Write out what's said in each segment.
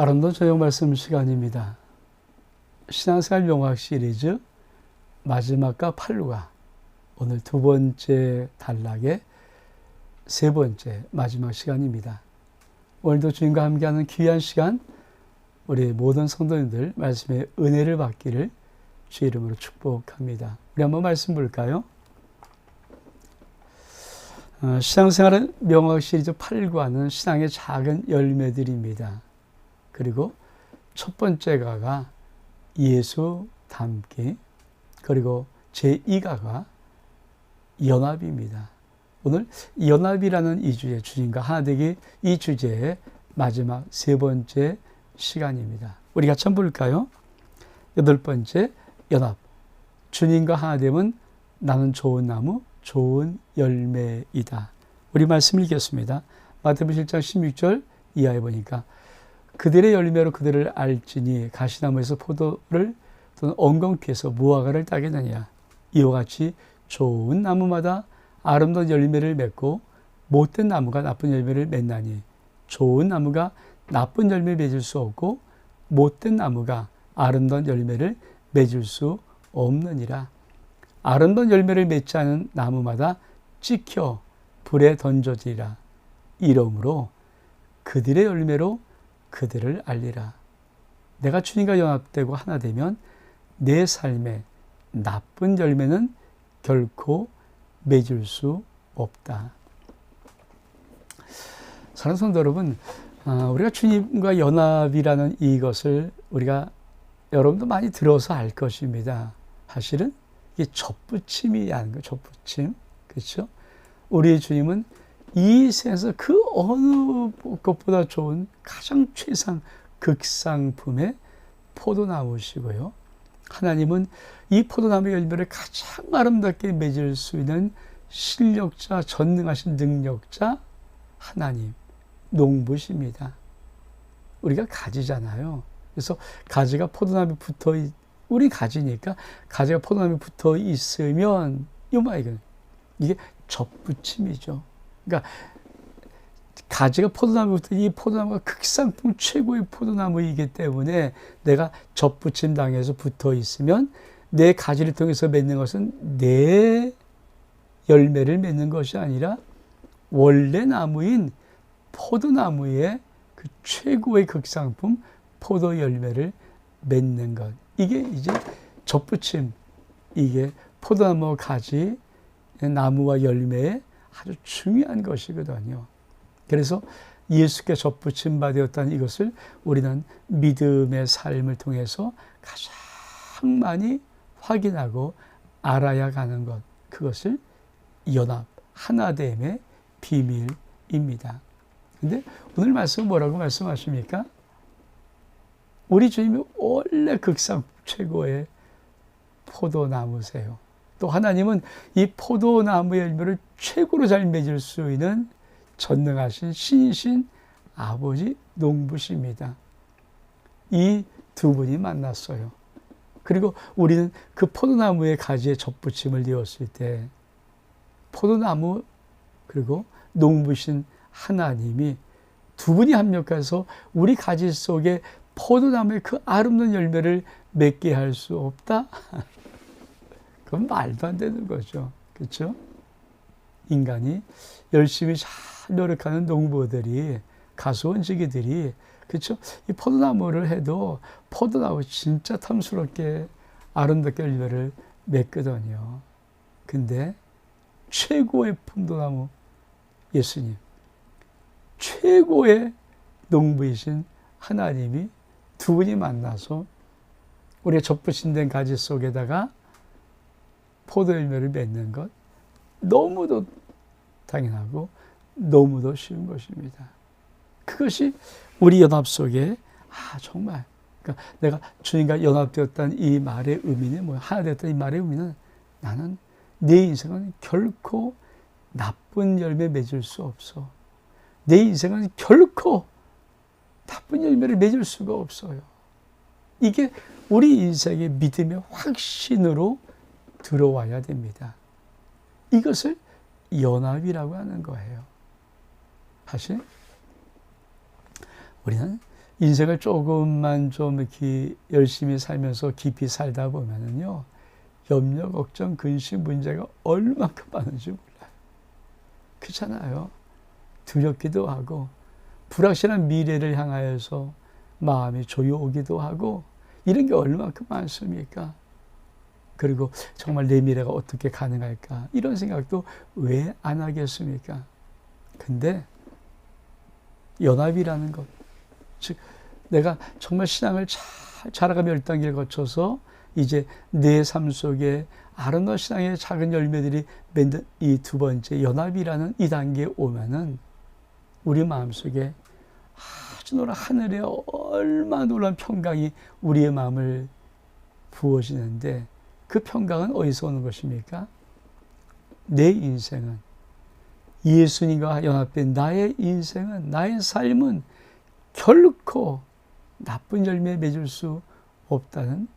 아름다운 저녁 말씀 시간입니다. 신앙생활 명학 시리즈 마지막과 8과 오늘 두 번째 단락의 세 번째 마지막 시간입니다. 오늘도 주님과 함께하는 귀한 시간, 우리 모든 성도님들 말씀의 은혜를 받기를 주의 이름으로 축복합니다. 우리 한번 말씀 볼까요? 신앙생활 명학 시리즈 8과는 신앙의 작은 열매들입니다. 그리고 첫 번째가가 예수 닮기, 그리고 제2가가 연합입니다. 오늘 연합이라는 이 주제, 주님과 하나 되기 이 주제의 마지막 세 번째 시간입니다. 우리 같이 한번 볼까요? 여덟 번째, 연합. 주님과 하나 되면 나는 좋은 나무, 좋은 열매이다. 우리 말씀 읽겠습니다. 마태복음 7장 16절 이하에 보니까 그들의 열매로 그들을 알지니 가시나무에서 포도를 또는 엉겅퀴에서 무화과를 따겠느냐. 이와 같이 좋은 나무마다 아름다운 열매를 맺고 못된 나무가 나쁜 열매를 맺나니 좋은 나무가 나쁜 열매를 맺을 수 없고 못된 나무가 아름다운 열매를 맺을 수 없느니라. 아름다운 열매를 맺지 않은 나무마다 찍혀 불에 던져지리라. 이러므로 그들의 열매로 그들을 알리라. 내가 주님과 연합되고 하나 되면 내 삶에 나쁜 열매는 결코 맺을 수 없다. 사랑하는 성도 여러분, 우리가 주님과 연합이라는 이것을 우리가 여러분도 많이 들어서 알 것입니다. 사실은 이게 접붙임이라는 거예요. 접붙임. 그렇죠? 우리 주님은 이 세상에서 그 어느 것보다 좋은 가장 최상 극상품의 포도나무시고요. 하나님은 이 포도나무 열매를 가장 아름답게 맺을 수 있는 실력자, 전능하신 능력자 하나님, 농부십니다. 우리가 가지잖아요. 그래서 가지가 포도나무에 붙어 우리 가지니까 가지가 포도나무에 붙어 있으면 이게 접붙임이죠. 그러니까 가지가 포도나무부터 이 포도나무가 극상품 최고의 포도나무이기 때문에 내가 접붙임 당해서 붙어 있으면 내 가지를 통해서 맺는 것은 내 열매를 맺는 것이 아니라 원래 나무인 포도나무의 그 최고의 극상품 포도 열매를 맺는 것. 이게 이제 접붙임, 이게 포도나무 가지, 나무와 열매의 아주 중요한 것이거든요. 그래서 예수께 접붙임 받았다는 이것을 우리는 믿음의 삶을 통해서 가장 많이 확인하고 알아야 가는 것, 그것을 연합, 하나됨의 비밀입니다. 근데 오늘 말씀은 뭐라고 말씀하십니까? 우리 주님이 원래 극상 최고의 포도나무세요. 또 하나님은 이 포도나무 열매를 최고로 잘 맺을 수 있는 전능하신 신이신 아버지 농부십니다. 이 두 분이 만났어요. 그리고 우리는 그 포도나무의 가지에 접붙임을 되었을 때 포도나무 그리고 농부신 하나님이 두 분이 합력해서 우리 가지 속에 포도나무의 그 아름다운 열매를 맺게 할 수 없다? 그건 말도 안 되는 거죠. 그렇죠? 인간이 열심히 잘 노력하는 농부들이, 가수원지기들이, 그렇죠? 이 포도나무를 해도 포도나무 진짜 탐스럽게 아름답게 열매를 맺거든요. 근데 최고의 포도나무 예수님, 최고의 농부이신 하나님이 두 분이 만나서 우리가 접붙임된 가지 속에다가 포도 열매를 맺는 것, 너무도 당연하고 너무도 쉬운 것입니다. 그것이 우리 연합 속에 정말 그러니까 내가 주님과 연합되었다는 이 말의 의미는 뭐야? 하나 되었다는 이 말의 의미는 나는 내 인생은 결코 나쁜 열매 맺을 수 없어. 내 인생은 결코 나쁜 열매를 맺을 수가 없어요. 이게 우리 인생의 믿음의 확신으로 들어와야 됩니다. 이것을 연합이라고 하는 거예요. 사실 우리는 인생을 조금만 좀 이렇게 열심히 살면서 깊이 살다 보면은요, 염려, 걱정, 근심, 문제가 얼마큼 많은지 몰라요. 그렇잖아요. 두렵기도 하고, 불확실한 미래를 향하여서 마음이 조여오기도 하고, 이런 게 얼마큼 많습니까? 그리고 정말 내 미래가 어떻게 가능할까? 이런 생각도 왜 안 하겠습니까? 근데 연합이라는 것, 즉 내가 정말 신앙을 잘 자라가며 10단계를 거쳐서 이제 내 삶 속에 아름다운 신앙의 작은 열매들이 맺는 이 두 번째 연합이라는 이 단계에 오면은 우리 마음속에 아주 놀라운 하늘의 얼마나 놀라운 평강이 우리의 마음을 부어지는데, 그 평강은 어디서 오는 것입니까? 내 인생은, 예수님과 연합된 나의 인생은, 나의 삶은 결코 나쁜 열매 맺을 수 없다는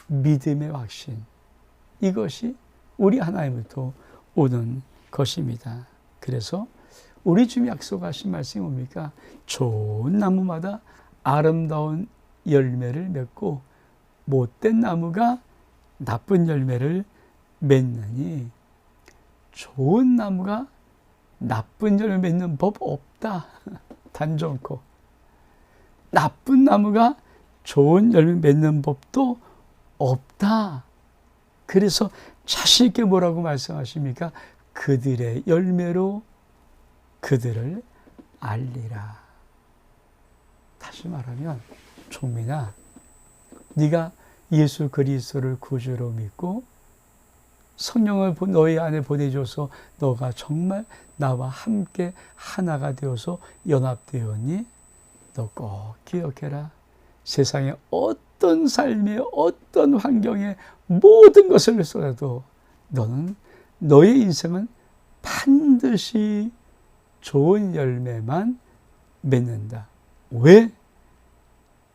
믿음의 확신, 이것이 우리 하나님부터 오는 것입니다. 그래서 우리 주님이 약속하신 말씀이 뭡니까? 좋은 나무마다 아름다운 열매를 맺고 못된 나무가 나쁜 열매를 맺느니, 좋은 나무가 나쁜 열매 맺는 법 없다. 단정코. 나쁜 나무가 좋은 열매 맺는 법도 없다. 그래서 자신 있게 뭐라고 말씀하십니까? 그들의 열매로 그들을 알리라. 다시 말하면, 종민아, 네가 예수 그리스도를 구주로 믿고 성령을 너희 안에 보내줘서 너가 정말 나와 함께 하나가 되어서 연합되었니? 너 꼭 기억해라. 세상의 어떤 삶의 어떤 환경에 모든 것을 쏟아도 너는, 너의 인생은 반드시 좋은 열매만 맺는다. 왜?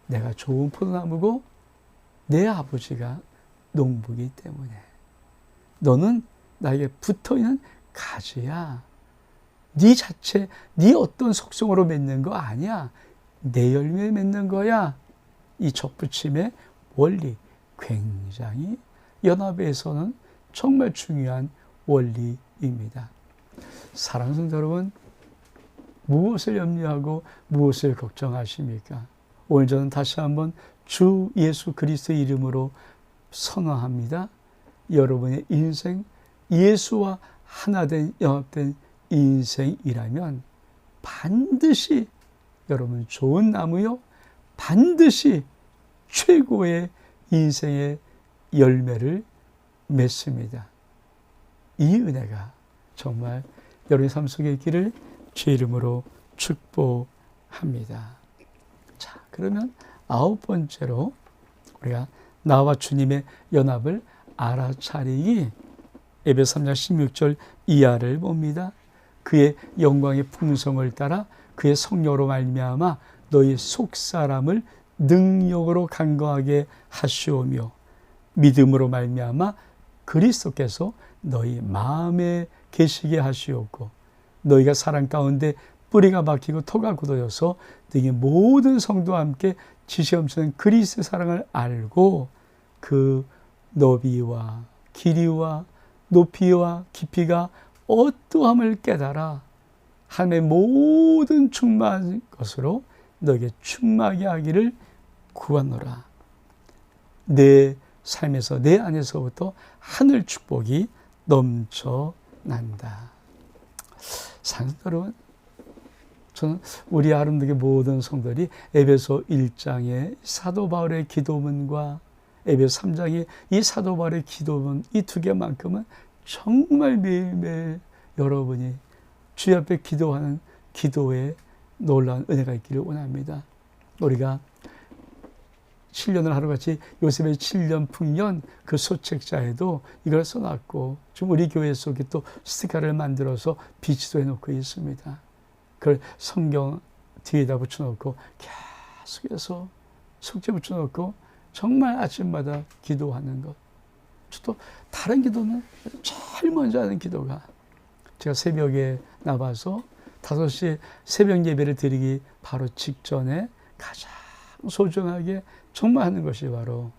내가 좋은 포도나무고 내 아버지가 농부이기 때문에. 너는 나에게 붙어있는 가지야. 네 자체, 네 어떤 속성으로 맺는 거 아니야. 내 열매에 맺는 거야. 이 접붙임의 원리, 굉장히 연합에서는 정말 중요한 원리입니다. 사랑하는 성도 여러분, 무엇을 염려하고 무엇을 걱정하십니까? 오늘 저는 다시 한번 주 예수 그리스도의 이름으로 선언합니다. 여러분의 인생, 예수와 하나된 연합된 인생이라면 반드시 여러분 좋은 나무요, 반드시 최고의 인생의 열매를 맺습니다. 이 은혜가 정말 여러분의 삶 속에 있기를 주 이름으로 축복합니다. 자, 그러면 9번째로 우리가 나와 주님의 연합을 알아차리기, 에베소 3장 16절 이하를 봅니다. 그의 영광의 풍성을 따라 그의 성령으로 말미암아 너희 속사람을 능력으로 강건하게 하시오며 믿음으로 말미암아 그리스도께서 너희 마음에 계시게 하시옵고 너희가 사랑 가운데 뿌리가 박히고 토가 굳어져서 너희 모든 성도와 함께 지식 넘치는 그리스도의 사랑을 알고 그 너비와 길이와 높이와 깊이가 어떠함을 깨달아 하나님의 모든 충만한 것으로 너에게 충만하게 하기를 구하노라. 내 삶에서 내 안에서부터 하늘 축복이 넘쳐난다. 사랑하는 여러분, 저는 우리 아름다운 모든 성도들이 에베소 1장의 사도 바울의 기도문과 에베소 3장의 이 사도 바울의 기도문, 이 두 개만큼은 정말 매일매일 여러분이 주의 앞에 기도하는 기도에 놀라운 은혜가 있기를 원합니다. 우리가 7년을 하루같이 요셉의 7년 풍년 그 소책자에도 이걸 써놨고, 지금 우리 교회 속에 또 스티커를 만들어서 비치도 해놓고 있습니다. 그걸 성경 뒤에다 붙여놓고 계속해서 숙제 붙여놓고 정말 아침마다 기도하는 것. 또 다른 기도는 제일 먼저 하는 기도가, 제가 새벽에 나와서 5시에 새벽 예배를 드리기 바로 직전에 가장 소중하게 정말 하는 것이 바로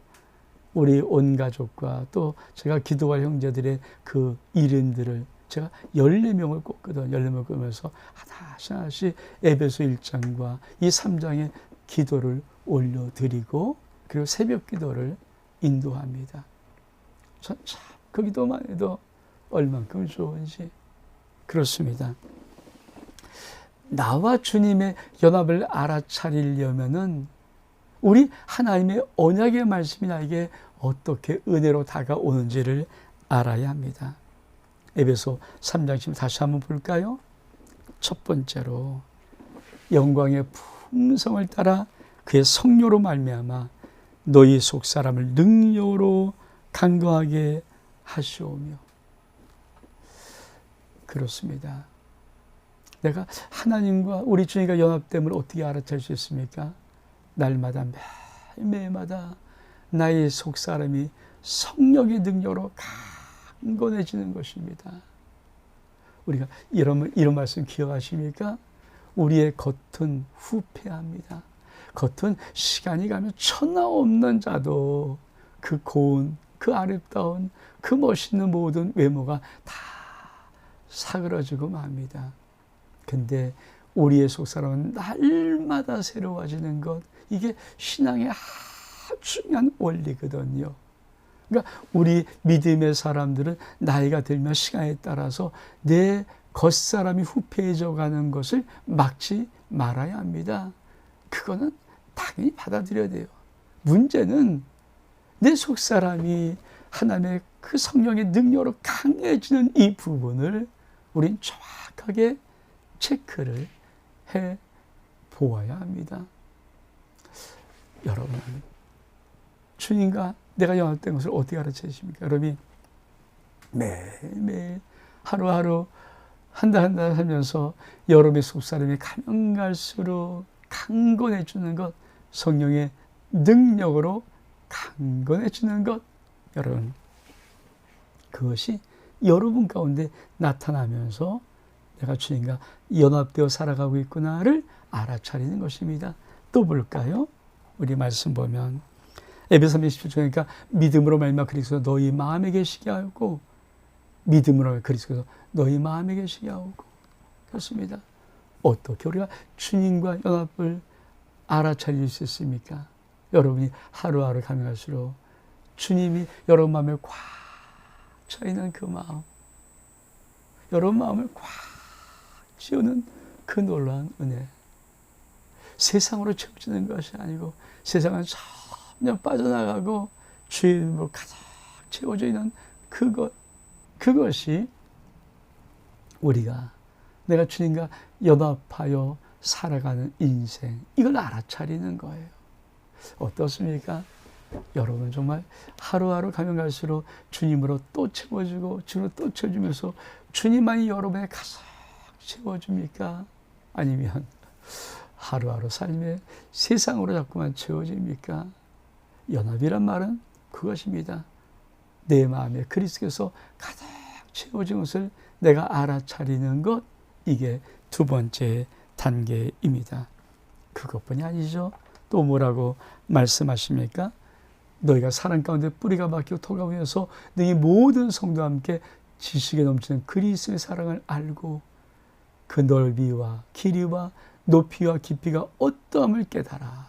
우리 온 가족과 또 제가 기도할 형제들의 그 이름들을 제가 14명을 꼽거든. 14명을 꼽으면서 하나씩 에베소 1장과 이 3장의 기도를 올려드리고 그리고 새벽 기도를 인도합니다. 전 참 그 기도만 해도 얼만큼 좋은지. 그렇습니다. 나와 주님의 연합을 알아차리려면은 우리 하나님의 언약의 말씀이 나에게 어떻게 은혜로 다가오는지를 알아야 합니다. 에베소 3장 지금 다시 한번 볼까요? 첫 번째로 영광의 풍성을 따라 그의 성령으로 말미암아 너희 속 사람을 능력으로 강건하게 하시오며. 그렇습니다. 내가 하나님과 우리 주님과 연합됨을 어떻게 알아챌 수 있습니까? 날마다 매일마다 나의 속 사람이 성령의 능력으로 강건해지는 것입니다. 우리가 이런 말씀 기억하십니까? 우리의 겉은 후패합니다. 겉은 시간이 가면 천하 없는 자도 그 고운, 그 아름다운, 그 멋있는 모든 외모가 다 사그러지고 맙니다. 근데 우리의 속사람은 날마다 새로워지는 것, 이게 신앙의 아주 중요한 원리거든요. 그러니까 우리 믿음의 사람들은 나이가 들면 시간에 따라서 내 겉사람이 후패해져 가는 것을 막지 말아야 합니다. 그거는 당연히 받아들여야 돼요. 문제는 내 속사람이 하나님의 그 성령의 능력으로 강해지는 이 부분을 우린 정확하게 체크를 해 보아야 합니다. 여러분, 주님과 내가 연합된 것을 어떻게 알아채십니까? 여러분이 매일매일 하루하루 한 달 한 달 살면서 여러분의 속사람이 가면 갈수록 강건해지는 것, 성령의 능력으로 강건해지는 것, 여러분, 그것이 여러분 가운데 나타나면서 내가 주님과 연합되어 살아가고 있구나를 알아차리는 것입니다. 또 볼까요? 우리 말씀 보면 에베소 27장 그러니까 믿음으로 말미암아 그리스도 너희 마음에 계시게 하고 믿음으로 그리스도 너희 마음에 계시게 하고. 그렇습니다. 어떻게 우리가 주님과 연합을 알아차릴 수 있습니까? 여러분이 하루하루 가면 갈수록 주님이 여러분 마음에 꽉 차있는 그 마음, 여러분 마음을 꽉 채우는 그 놀라운 은혜, 세상으로 채워지는 것이 아니고 세상은 전혀 빠져나가고 주님으로 가득 채워져 있는 그것이 우리가 내가 주님과 연합하여 살아가는 인생, 이걸 알아차리는 거예요. 어떻습니까? 여러분 정말 하루하루 가면 갈수록 주님으로 또 채워지고 주님으로 또 채워지면서 주님만이 여러분의 가득 채워줍니까? 아니면 하루하루 삶에 세상으로 자꾸만 채워집니까? 연합이란 말은 그것입니다. 내 마음에 그리스도께서 가득 채워진 것을 내가 알아차리는 것, 이게 두 번째 단계입니다. 그것뿐이 아니죠. 또 뭐라고 말씀하십니까? 너희가 사랑 가운데 뿌리가 박히고 토가 보여서 너희 모든 성도와 함께 지식에 넘치는 그리스도의 사랑을 알고 그 넓이와 길이와 높이와 깊이가 어떠함을 깨달아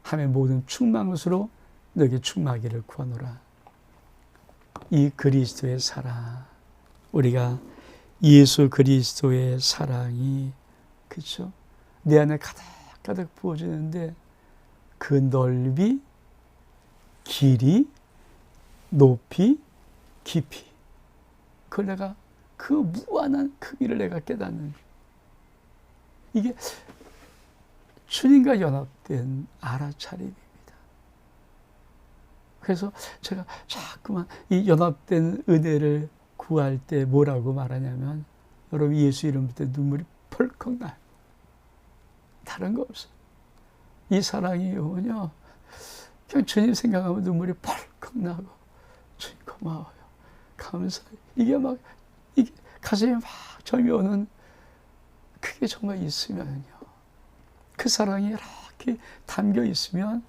하며 모든 충만한 것으로 너에게 충만하기를 구하노라. 이 그리스도의 사랑, 우리가 예수 그리스도의 사랑이 그렇죠? 내 안에 가득 부어지는데 그 넓이, 길이, 높이, 깊이, 그걸 내가 그 무한한 크기를 내가 깨닫는, 이게 주님과 연합된 알아차림입니다. 그래서 제가 자꾸만 이 연합된 은혜를 구할 때 뭐라고 말하냐면, 여러분 예수 이름부터 눈물이 펄컥 나요. 다른 거 없어요. 이 사랑이 뭐냐, 그냥 주님 생각하면 눈물이 펄컥 나고, 주님 고마워요, 감사해요. 이게 가슴에 막 점이 오는, 그게 정말 있으면요, 그 사랑이 이렇게 깊이 담겨 있으면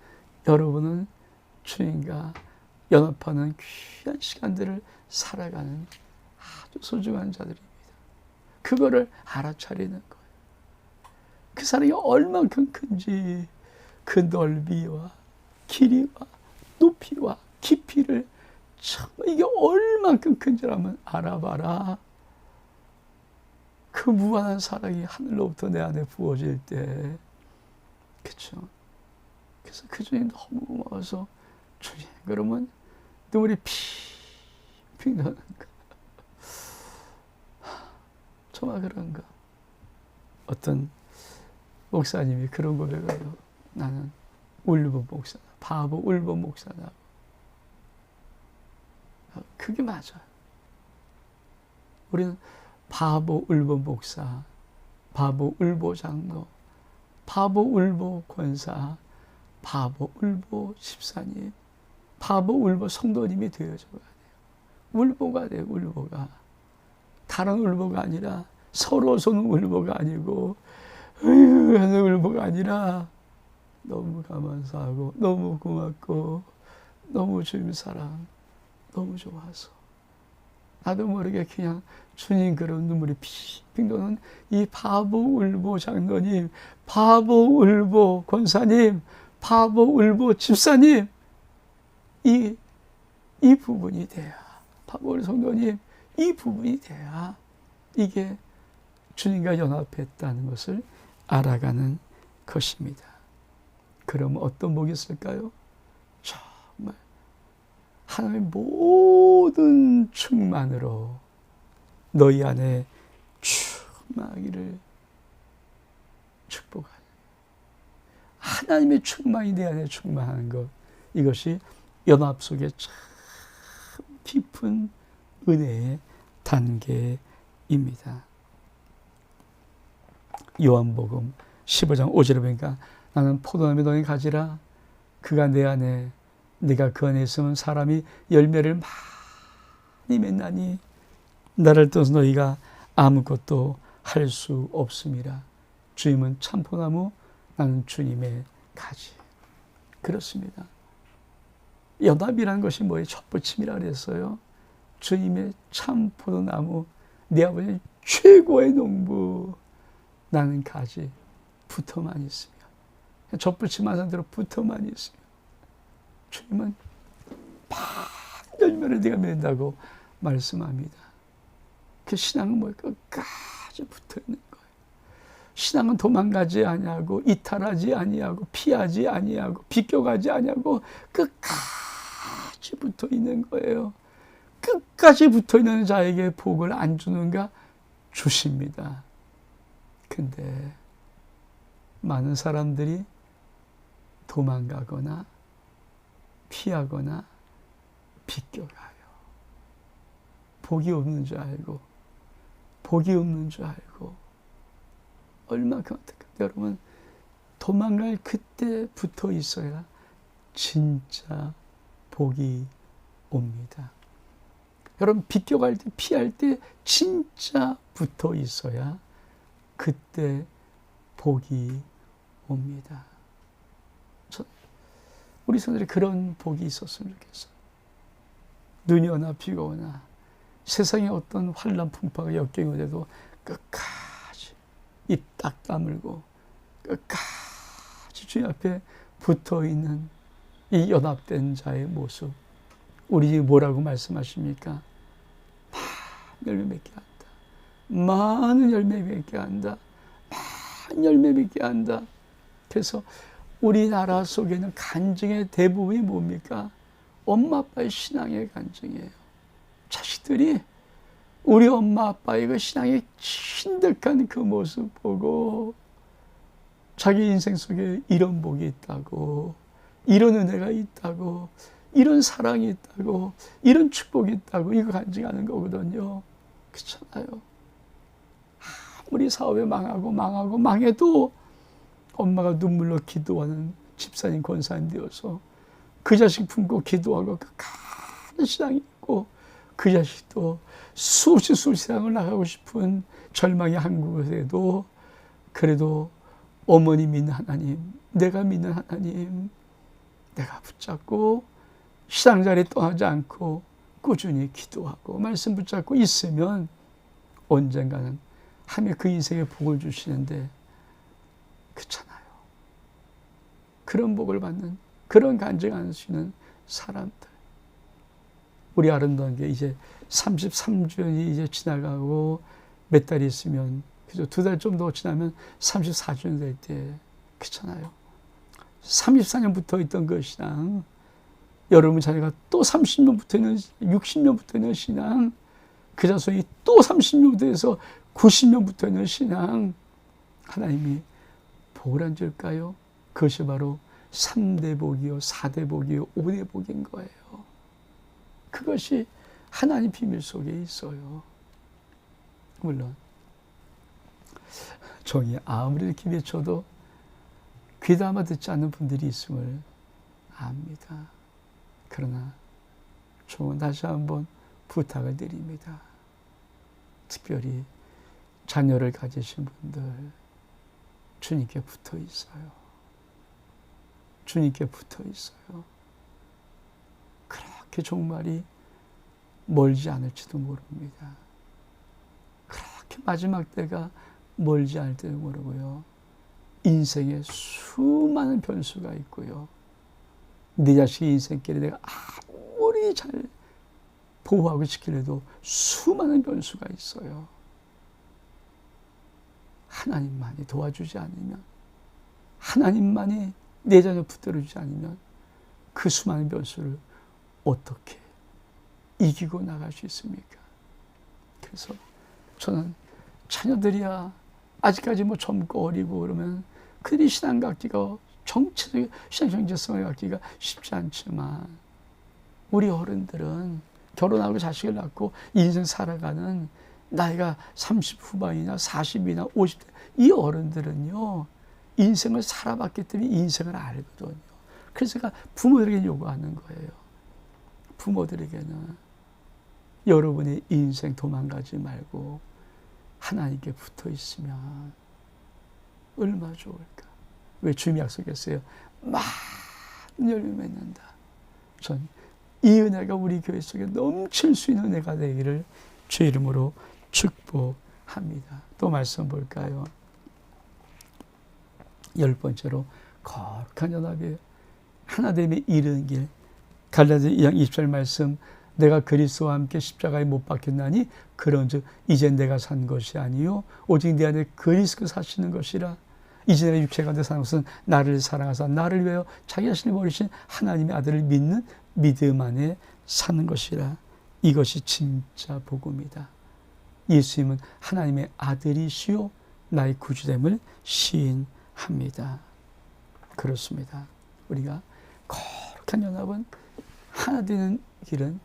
여러분은 주님과 연합하는 귀한 시간들을 살아가는 아주 소중한 자들입니다. 그거를 알아차리는 거예요. 그 사랑이 얼만큼 큰지 그 넓이와 길이와 높이와 깊이를 정말 이게 얼만큼 큰지를 한번 알아봐라. 그 무한한 사랑이 하늘로부터 내 안에 부어질 때, 그렇죠? 그래서 그 주님 너무 고마워서 주님 그러면 눈물이 핑핑 나는가? 정말 그런가? 어떤 목사님이 그런 고백을 해요. 나는 울보 목사다. 바보 울보 목사다. 그게 맞아요. 우리는 바보 울보 목사, 바보 울보 장로, 바보 울보 권사, 바보 울보 집사님, 바보 울보 성도님이 되어줘야 돼요. 울보가 돼요. 울보가. 다른 울보가 아니라 서로 쏘는 울보가 아니고 하는 울보가 아니라 너무 감사하고 너무 고맙고 너무 주님 사랑 너무 좋아서 나도 모르게 그냥 주님 그런 눈물이 핑핑 도는 이 바보 울보 장로님, 바보 울보 권사님, 바보 울보 집사님 이 부분이 돼야, 바보 울보 성도님 이 부분이 돼야 이게 주님과 연합했다는 것을 알아가는 것입니다. 그럼 어떤 복이 있을까요? 정말 하나님의 모든 충만으로 너희 안에 충만하기를 축복하는, 하나님의 충만이 내 안에 충만하는 것, 이것이 연합 속에 참 깊은 은혜의 단계입니다. 요한복음 15장 5절에 보니까 나는 포도나무에 너희 가지라 그가 내 안에 네가 그 안에 있으면 사람이 열매를 많이 맺나니 나를 떠나서 너희가 아무것도 할 수 없음이라. 주님은 참포나무, 나는 주님의 가지. 그렇습니다. 연합이라는 것이 뭐예요? 첫부침이라 그랬어요. 주님의 참포도나무, 내 아버지 최고의 농부, 나는 가지, 붙어만 있으면, 젖붙임한 상태로 붙어만 있으면 주님은 많은 열매를 네가 맺는다고 말씀합니다. 그 신앙은 뭐예요? 끝까지 붙어있는 거예요. 신앙은 도망가지 아니하고 이탈하지 아니하고 피하지 아니하고 비껴가지 아니하고 끝까지 붙어있는 거예요. 끝까지 붙어있는 자에게 복을 안 주는가? 주십니다. 근데 많은 사람들이 도망가거나 피하거나 비껴가요. 복이 없는 줄 알고, 복이 없는 줄 알고. 얼마큼 어떡해요. 여러분, 도망갈 그때 붙어 있어야 진짜 복이 옵니다. 여러분, 비껴갈 때, 피할 때 진짜 붙어 있어야 그때 복이 옵니다. 우리 성도들이 그런 복이 있었으면 좋겠어요. 눈이 오나 비가 오나 세상에 어떤 환난 풍파가 역경이 끝까지 입 딱 다물고 끝까지 주님 앞에 붙어있는 이 연합된 자의 모습. 우리 뭐라고 말씀하십니까? 많은 열매 맺게 한다. 많은 열매 맺게 한다. 많은 열매 맺게 한다. 그래서 우리나라 속에는 간증의 대부분이 뭡니까? 엄마 아빠의 신앙의 간증이에요. 자식들이 우리 엄마 아빠의 그 신앙의 신득한 그 모습 보고 자기 인생 속에 이런 복이 있다고, 이런 은혜가 있다고, 이런 사랑이 있다고, 이런 축복이 있다고 이거 간증하는 거거든요. 그렇잖아요. 아무리 사업에 망해도 엄마가 눈물로 기도하는 집사님, 권사님 되어서 그 자식 품고 기도하고 가는 신앙이 있고, 그 자식도 수없이 세상을 나가고 싶은 절망의 한국에도 그래도 어머니 믿는 하나님, 내가 믿는 하나님, 내가 붙잡고 신앙자리 떠나지 않고 꾸준히 기도하고 말씀 붙잡고 있으면 언젠가는 하나님이 그 인생에 복을 주시는데, 그렇잖아요. 그런 복을 받는, 그런 간증할 수 있는 사람들. 우리 아름다운 게 이제 33주년이 이제 지나가고 몇 달이 있으면, 그죠? 2달 좀 더 지나면 34주년 될 때, 그렇잖아요. 34년 붙어 있던 그 신앙, 여러분 자녀가 또 30년 붙어 있는, 60년 붙어 있는 신앙, 그 자손이 또 30년 붙어 있어서 90년 붙어 있는 신앙, 하나님이 복을 안 줄까요? 그것이 바로 3대 복이요, 4대 복이요, 5대 복인 거예요. 그것이 하나님 비밀 속에 있어요. 물론 종이 아무리 이렇게 외쳐도 귀담아 듣지 않는 분들이 있음을 압니다. 그러나 종은 다시 한번 부탁을 드립니다. 특별히 자녀를 가지신 분들, 주님께 붙어 있어요. 주님께 붙어 있어요. 그렇게 종말이 멀지 않을지도 모릅니다. 그렇게 마지막 때가 멀지 않을지도 모르고요. 인생에 수많은 변수가 있고요. 네 자식의 인생길에 내가 아무리 잘 보호하고 지키려도 수많은 변수가 있어요. 하나님만이 도와주지 않으면, 하나님만이 내 자녀 붙들어주지 않으면 그 수많은 변수를 어떻게 이기고 나갈 수 있습니까? 그래서 저는 자녀들이야 아직까지 뭐 젊고 어리고 그러면 그들이 신앙 갖기가, 정체적 신앙 정체성을 갖기가 쉽지 않지만, 우리 어른들은 결혼하고 자식을 낳고 인생 살아가는 나이가 30 후반이나 40이나 50대, 이 어른들은요 인생을 살아봤기 때문에 인생을 알거든요. 그래서 제가 부모들에게 요구하는 거예요. 부모들에게는 여러분의 인생 도망가지 말고 하나님께 붙어 있으면 얼마나 좋을까. 왜 주님이 약속했어요? 많은 열매 맺는다. 전 이 은혜가 우리 교회 속에 넘칠 수 있는 은혜가 되기를 주의 이름으로 축복합니다. 또 말씀 볼까요? 10번째로 거룩한 연합이에요. 하나됨에 이르는 길. 갈라디아 2장 20절 말씀, 내가 그리스도와 함께 십자가에 못 박혔나니 그런즉 이제 내가 산 것이 아니요 오직 내 안에 그리스도 사시는 것이라. 이제 내가 육체 가운데 사는 것은 나를 사랑하사 나를 위하여 자기 자신을 버리신 하나님의 아들을 믿는 믿음 안에 사는 것이라. 이것이 진짜 복음이다. 예수님은 하나님의 아들이시요 나의 구주됨을 시인합니다. 그렇습니다. 우리가 거룩한 연합은 하나 되는 길은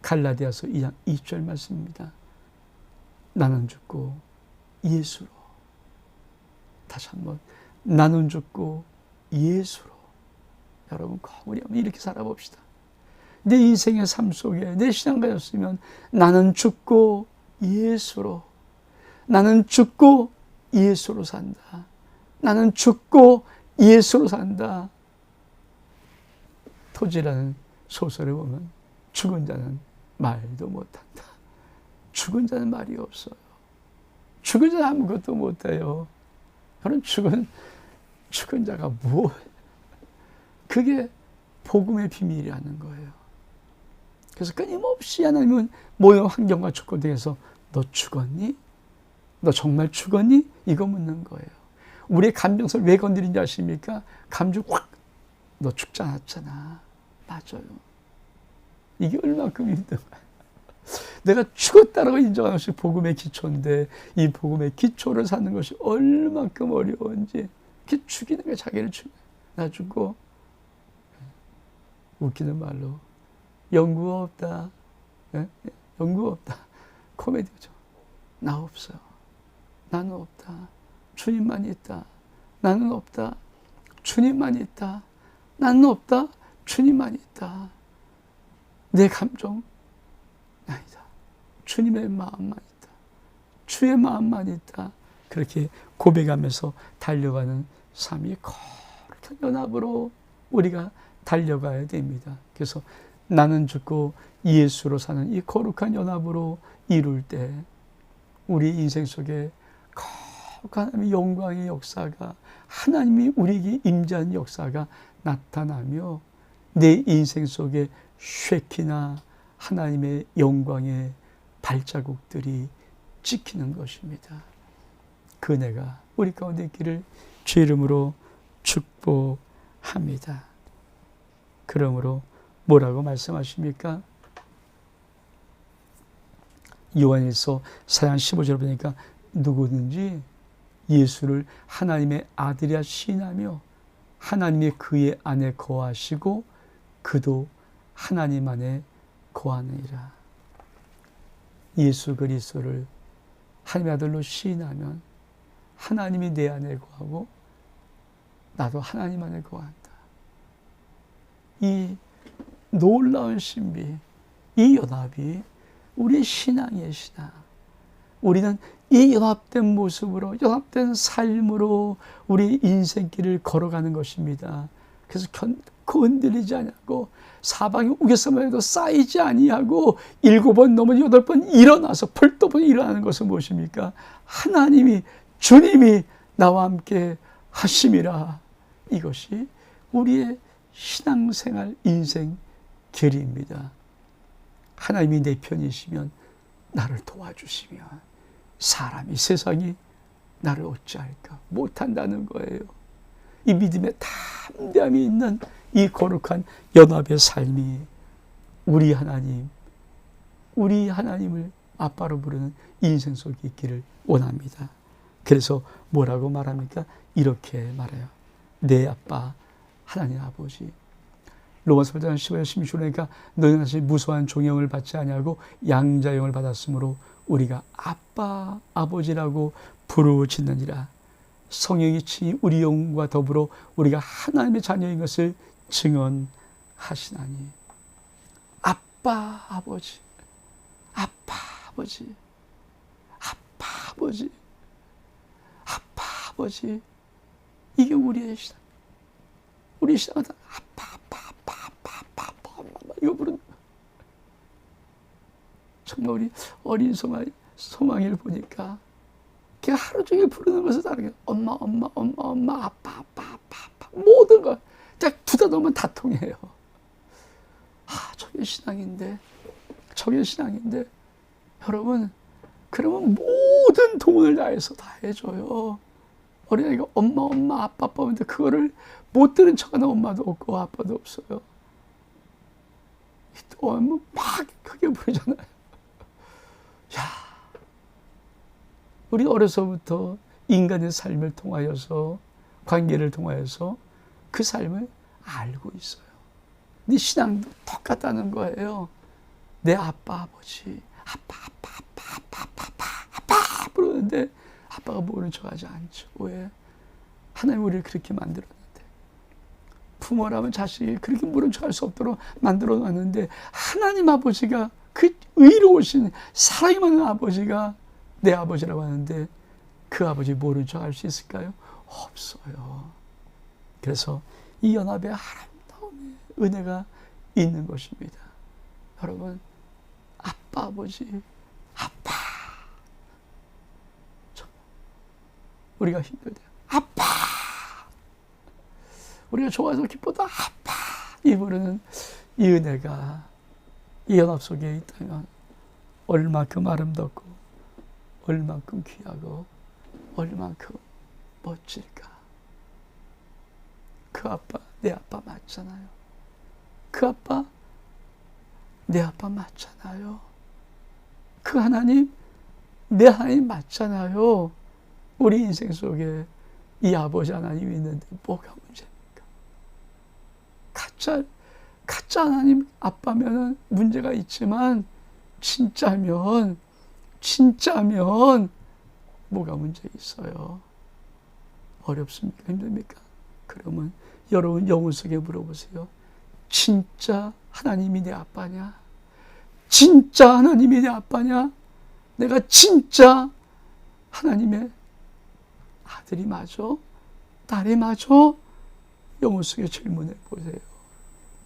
갈라디아서 2장 20절 말씀입니다. 나는 죽고 예수로. 다시 한번, 나는 죽고 예수로. 여러분 꼭 우리 한번 이렇게 살아봅시다. 내 인생의 삶 속에 내 신앙가였으면 나는 죽고 예수로. 나는 죽고 예수로 산다. 나는 죽고 예수로 산다. 토지라는 소설을 보면 죽은 자는 말도 못한다. 죽은 자는 말이 없어요. 죽은 자는 아무것도 못해요. 그런 죽은 자가 뭐? 그게 복음의 비밀이라는 거예요. 그래서 끊임없이 하나님은 모든 환경과 조건에서 너 죽었니? 너 정말 죽었니? 이거 묻는 거예요. 우리의 감정선을 왜 건드린지 아십니까? 감정 확, 너 죽지 않았잖아. 맞아요. 이게 얼마큼 힘든 거야. 내가 죽었다라고 인정하는 것이 복음의 기초인데, 이 복음의 기초를 사는 것이 얼마큼 어려운지. 이렇게 죽이는 거야. 자기를 죽여. 나 죽고. 웃기는 말로 연구 없다. 연구 없다. 코미디죠. 나 없어요. 나는 없다. 주님만 있다. 나는 없다. 주님만 있다. 나는 없다. 주님만 있다. 내 감정 아니다. 주님의 마음만 있다. 주의 마음만 있다. 그렇게 고백하면서 달려가는 삼위 거룩한 연합으로 우리가 달려가야 됩니다. 그래서 나는 죽고 예수로 사는 이 거룩한 연합으로 이룰 때 우리 인생 속에 거룩한 하나님의 영광의 역사가, 하나님이 우리에게 임재한 역사가 나타나며 내 인생 속에 쉐키나 하나님의 영광의 발자국들이 찍히는 것입니다. 그 은혜가 우리 가운데 있기를 주 이름으로 축복합니다. 그러므로 뭐라고 말씀하십니까? 요한일서 4장 15절 보니까 누구든지 예수를 하나님의 아들이라 시인하며 하나님의 그의 안에 거하시고 그도 하나님 안에 거하느니라. 예수 그리스도를 하나님의 아들로 시인하면 하나님이 내 안에 거하고 나도 하나님 안에 거한다. 이 놀라운 신비, 이 연합이 우리의 신앙의 신앙. 우리는 이 연합된 모습으로, 연합된 삶으로 우리 인생길을 걸어가는 것입니다. 그래서 흔들리지 아니하고 사방이 우겨서만 쌓이지 아니하고 7번 넘어 8번 일어나서 벌떡 일어나는 것은 무엇입니까? 하나님이, 주님이 나와 함께 하심이라. 이것이 우리의 신앙생활 인생 길입니다. 하나님이 내 편이시면 나를 도와주시면 사람이, 세상이 나를 어찌할까? 못한다는 거예요. 이 믿음에 담대함이 있는 이 거룩한 연합의 삶이 우리 하나님, 우리 하나님을 아빠로 부르는 인생 속에 있기를 원합니다. 그래서 뭐라고 말합니까? 이렇게 말해요. 내 아빠 하나님 아버지. 로마서 8장 15절 16절이니까 너희는 사실 무소한 종형을 받지 아니하고 양자형을 받았으므로 우리가 아빠 아버지라고 부르짖느니라. 성령이 친히 우리 영과 더불어 우리가 하나님의 자녀인 것을 증언하시나니. 아빠 아버지, 아빠 아버지, 아빠 아버지, 아빠 아버지. 이게 우리의 신앙. 우리 신앙은 아빠 아빠 아빠 아빠 아빠 아빠 이거 부른다. 정말 우리 어린 소망이를 보니까 걔가 하루 종일 부르는 것을 다르게 엄마 엄마 엄마 엄마 아빠 아빠 아빠 아빠 모든 걸 딱 두다 놓으면 다 통해요. 아, 저게 신앙인데, 저게 신앙인데. 여러분, 그러면 모든 돈을 다해서 다 해줘요. 어린아이가 엄마 엄마 아빠 아빠 하는데 그거를 못 들은 척하는 엄마도 없고 아빠도 없어요. 또 막 크게 부르잖아요. 야, 우리 어려서부터 인간의 삶을 통하여서, 관계를 통하여서 그 삶을 알고 있어요. 네 신앙도 똑같다는 거예요. 내 아빠 아버지, 아빠 아빠 아빠 아빠 아빠 아빠 아빠 부르는데 아빠가 모른 척하지 않죠. 왜? 하나님 우리를 그렇게 만들었는데, 부모라면 자식이 그렇게 모른 척할 수 없도록 만들어놨는데, 하나님 아버지가, 그 의로우신 사랑이 많은 아버지가 내 아버지라고 하는데 그 아버지 모른 척 할 수 있을까요? 없어요. 그래서 이 연합의 아름다움의 은혜가 있는 것입니다. 여러분, 아빠 아버지, 아빠. 우리가 힘들 때 아빠, 우리가 좋아서 기뻐도 아빠, 이 부르는 이 은혜가 이 연합 속에 있다면 얼마큼 아름답고 얼마큼 귀하고 얼마큼 멋질까. 그 아빠 내 아빠 맞잖아요. 그 아빠 내 아빠 맞잖아요. 그 하나님 내 하나님 맞잖아요. 우리 인생 속에 이 아버지 하나님이 있는데 뭐가 문제입니까? 가짜 하나님 아빠면은 문제가 있지만 진짜면 뭐가 문제 있어요? 어렵습니까? 힘듭니까? 그러면 여러분 영혼 속에 물어보세요. 진짜 하나님이 내 아빠냐? 진짜 하나님이 내 아빠냐? 내가 진짜 하나님의 아들이 맞아? 딸이마저 영혼 속에 질문해 보세요.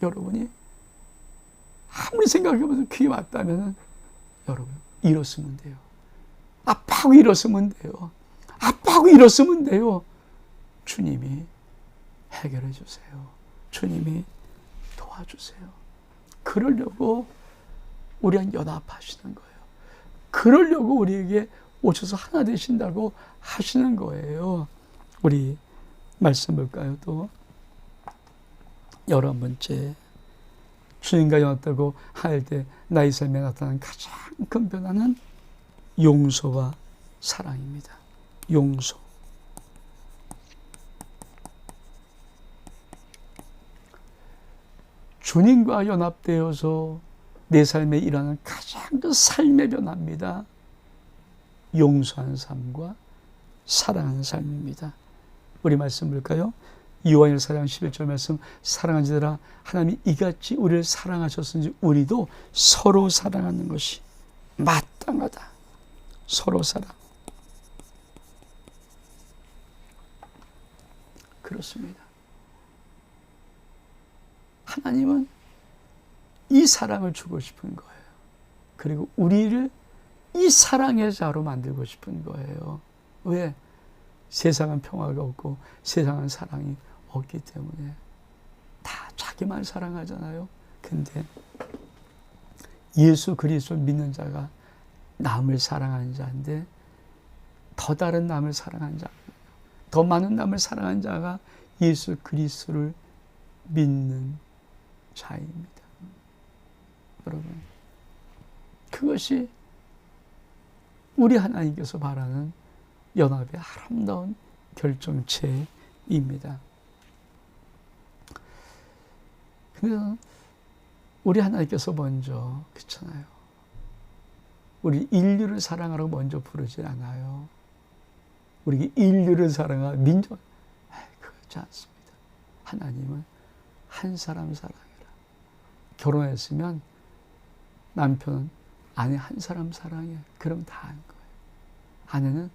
여러분이 아무리 생각해봐도 그게 맞다면 여러분 일었으면 돼요. 아빠하고 일었으면 돼요. 아빠하고 일었으면 돼요. 주님이 해결해 주세요. 주님이 도와주세요. 그러려고 우리랑 연합하시는 거예요. 그러려고 우리에게 오셔서 하나 되신다고 하시는 거예요. 우리 말씀 볼까요? 또 11번째, 주님과 연합되고 할 때 나의 삶에 나타나는 가장 큰 변화는 용서와 사랑입니다. 용서. 주님과 연합되어서 내 삶에 일어나는 가장 큰 삶의 변화입니다. 용서하는 삶과 사랑하는 삶입니다. 우리 말씀 볼까요? 요한일 4장 11절 말씀, 사랑하는 자들아 하나님이 이같이 우리를 사랑하셨으니 우리도 서로 사랑하는 것이 마땅하다. 서로 사랑. 그렇습니다. 하나님은 이 사랑을 주고 싶은 거예요. 그리고 우리를 이 사랑의 자로 만들고 싶은 거예요. 왜? 세상은 평화가 없고 세상은 사랑이 없기 때문에 다 자기만 사랑하잖아요. 근데 예수 그리스도를 믿는 자가 남을 사랑하는 자인데 더 다른 남을 사랑하는 자, 더 많은 남을 사랑하는 자가 예수 그리스도를 믿는 자입니다. 여러분, 그것이 우리 하나님께서 바라는 연합의 아름다운 결정체입니다. 그래서 우리 하나님께서 먼저, 그렇잖아요. 우리 인류를 사랑하라고 먼저 부르지 않아요. 우리 인류를 사랑하라, 민족, 그렇지 않습니다. 하나님은 한 사람 사랑해라. 결혼했으면 남편은 아내 한 사람 사랑해. 그럼 다 한 거예요. 아내는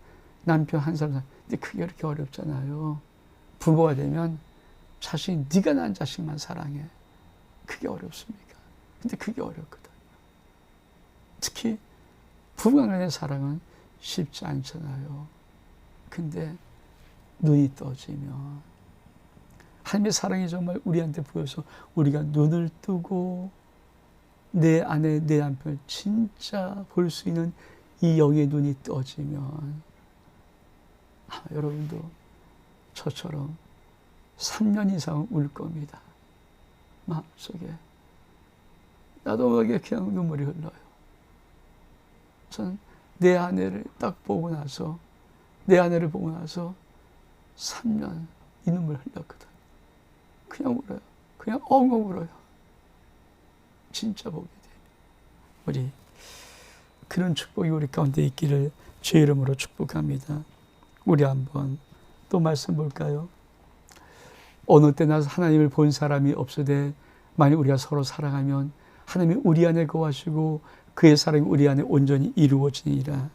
남편 한 사람 사랑해. 근데 그게 그렇게 어렵잖아요. 부부가 되면 자식, 네가 낳은 자식만 사랑해. 그게 어렵습니까? 근데 그게 어렵거든요. 특히 부부간의 사랑은 쉽지 않잖아요. 근데 눈이 떠지면 하나님의 사랑이 정말 우리한테 보여서 우리가 눈을 뜨고 내 아내, 내 남편을 진짜 볼 수 있는 이 영의 눈이 떠지면 여러분도 저처럼 3년 이상 울 겁니다. 마음속에. 나도 모르게 그냥 눈물이 흘러요. 전 내 아내를 딱 보고 나서, 내 아내를 보고 나서 3년 이 눈물 흘렸거든. 그냥 울어요. 그냥 엉엉 울어요. 진짜 보게 돼요. 우리 그런 축복이 우리 가운데 있기를 주의 이름으로 축복합니다. 우리 한번 또 말씀 볼까요? 어느 때나 하나님을 본 사람이 없으되 만약 우리가 서로 사랑하면 하나님이 우리 안에 거하시고 그의 사랑이 우리 안에 온전히 이루어지니라.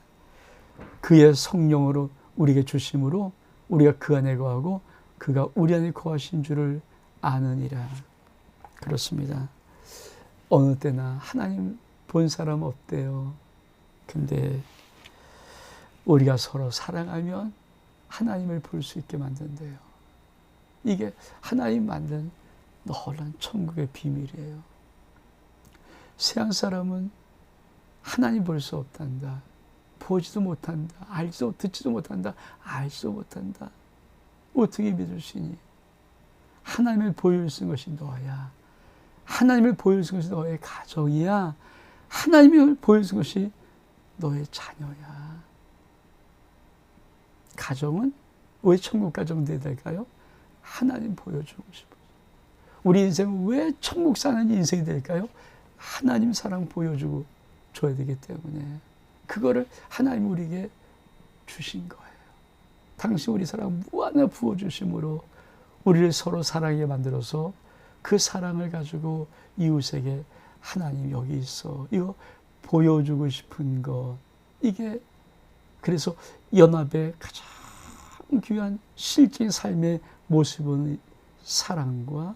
그의 성령으로 우리에게 주심으로 우리가 그 안에 거하고 그가 우리 안에 거하신 줄을 아느니라. 그렇습니다. 어느 때나 하나님 본 사람 없대요. 근데 우리가 서로 사랑하면 하나님을 볼 수 있게 만든대요. 이게 하나님 만든 놀라운 천국의 비밀이에요. 세상 사람은 하나님 볼 수 없단다. 보지도 못한다. 알지도 듣지도 못한다. 알지도 못한다. 어떻게 믿을 수 있니? 하나님을 보여줄 수 있는 것이 너야. 하나님을 보여줄 수 있는 것이 너의 가정이야. 하나님을 보여줄 수 있는 것이 너의 자녀야. 가정은 왜 천국 가정 돼야 될까요? 하나님 보여주고 싶어요. 우리 인생은 왜 천국 사는 인생이 될까요? 하나님 사랑 보여주고 줘야 되기 때문에 그거를 하나님 우리에게 주신 거예요. 당신 우리 사랑 무한히 부어주심으로 우리를 서로 사랑하게 만들어서 그 사랑을 가지고 이웃에게 하나님 여기 있어. 이거 보여주고 싶은 것. 이게 그래서 연합의 가장 귀한 실제 삶의 모습은 사랑과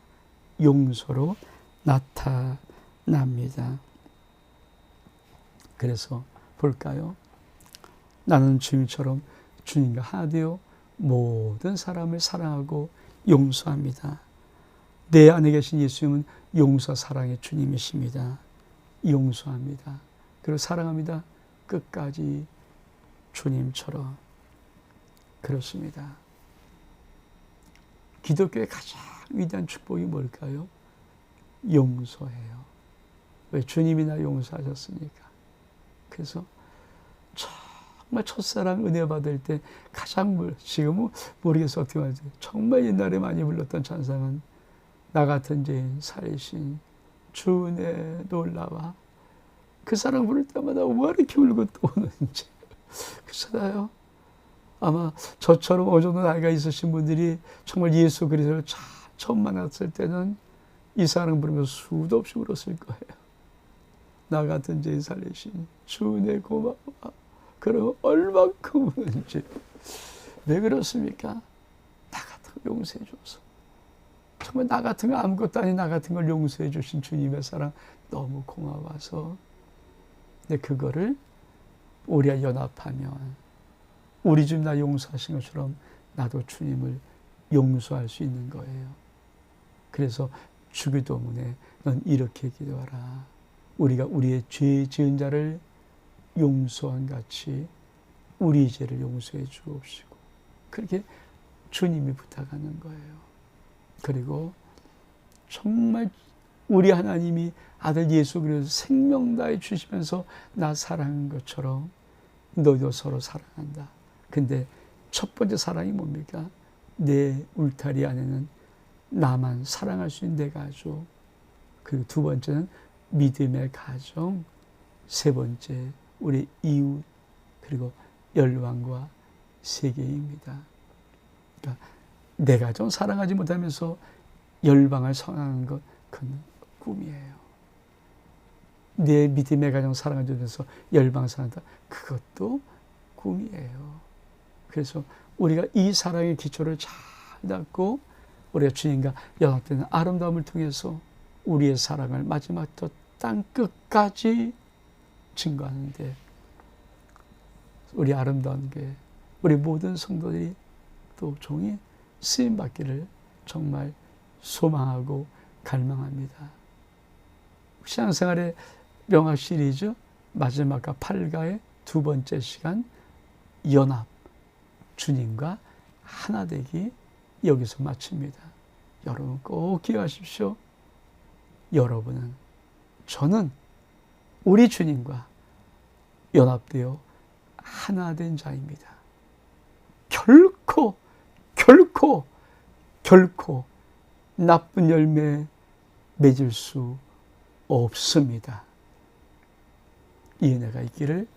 용서로 나타납니다. 그래서 볼까요? 나는 주님처럼 주님과 하나 되어 모든 사람을 사랑하고 용서합니다. 내 안에 계신 예수님은 용서 사랑의 주님이십니다. 용서합니다. 그리고 사랑합니다. 끝까지 주님처럼. 그렇습니다. 기독교의 가장 위대한 축복이 뭘까요? 용서예요. 왜? 주님이 나 용서하셨으니까. 그래서 정말 첫사랑 은혜 받을 때 가장 지금은 모르겠어 어떻게 말하지. 정말 옛날에 많이 불렀던 찬상은 나 같은 죄인 살리신 주 은혜 놀라와. 그 사랑 부를 때마다 왜 이렇게 울고 또 오는지. 그렇잖아요. 아마 저처럼 어느 정도 나이가 있으신 분들이 정말 예수 그리스도를 처음 만났을 때는 이 사랑 부르면서 수도 없이 울었을 거예요. 나 같은 죄인 살리신 주 은혜 고마워. 그러면 얼만큼 우는지. 왜 그렇습니까? 나 같은 거 용서해 줘서. 정말 나 같은 거 아무것도 아닌 나 같은 걸 용서해 주신 주님의 사랑 너무 고마워서. 근데 그거를 우리가 연합하면 우리 주님 나 용서하신 것처럼 나도 주님을 용서할 수 있는 거예요. 그래서 주기도문에 넌 이렇게 기도하라. 우리가 우리의 죄 지은 자를 용서한 같이 우리 죄를 용서해 주옵시고. 그렇게 주님이 부탁하는 거예요. 그리고 정말 우리 하나님이 아들 예수 그리스도 생명 다해 주시면서 나 사랑한 것처럼 너희도 서로 사랑한다. 근데 첫 번째 사랑이 뭡니까? 내 울타리 안에는 나만 사랑할 수 있는 내 가족. 그리고 두 번째는 믿음의 가정. 세 번째 우리 이웃. 그리고 열방과 세계입니다. 그러니까 내 가정 사랑하지 못하면서 열방을 사랑하는 것, 그건 꿈이에요. 내 믿음의 가정 사랑하지 못해서 열방을 사랑한다. 그것도 꿈이에요. 그래서 우리가 이 사랑의 기초를 잘 닦고 우리가 주님과 연합되는 아름다움을 통해서 우리의 사랑을 마지막 또 땅 끝까지 증거하는데 우리 아름다운 교회, 우리 모든 성도들이 또 종이 쓰임받기를 정말 소망하고 갈망합니다. 신앙생활의 명학 시리즈 마지막과 8가의 두 번째 시간 연합, 주님과 하나 되기 여기서 마칩니다. 여러분 꼭 기억하십시오. 여러분은, 저는 우리 주님과 연합되어 하나 된 자입니다. 결코 나쁜 열매 맺을 수 없습니다. 이 은혜가 있기를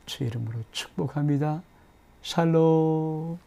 주 이름으로 축복합니다. 샬롬.